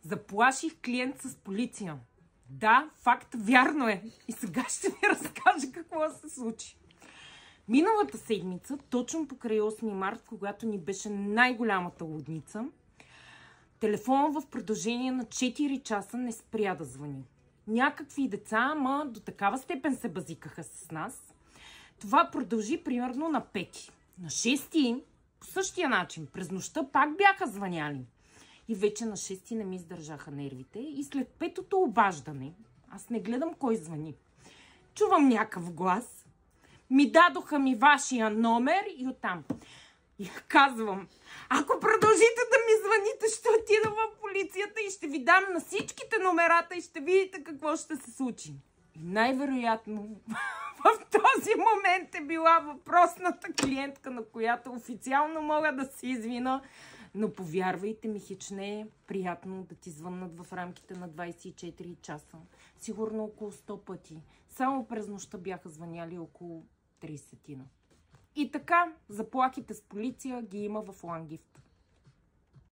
Заплаших клиент с полиция. Да, факт, вярно е. И сега ще ви разкажа какво се случи. Миналата седмица, точно покрай 8 март, когато ни беше най-голямата лудница, телефонът в продължение на 4 часа не спря да звъни. Някакви деца, ама до такава степен се базикаха с нас. Това продължи примерно на 5. На 6 по същия начин. През нощта пак бяха звъняли. И вече на 6 не ми издържаха нервите. И след 5-то обаждане, аз не гледам кой звъни, чувам някакъв глас. Ми дадоха ми вашия номер и оттам. И казвам, ако продължите да ми звъните, ще отида в полицията и ще ви дам на всичките номерата и ще видите какво ще се случи. И най-вероятно в този момент е била въпросната клиентка, на която официално мога да се извина, но повярвайте ми, хич не е приятно да ти звъннат в рамките на 24 часа. Сигурно около 100 пъти. Само през нощта бяха звъняли около 30. И така, заплахите с полиция ги има в Лангифт.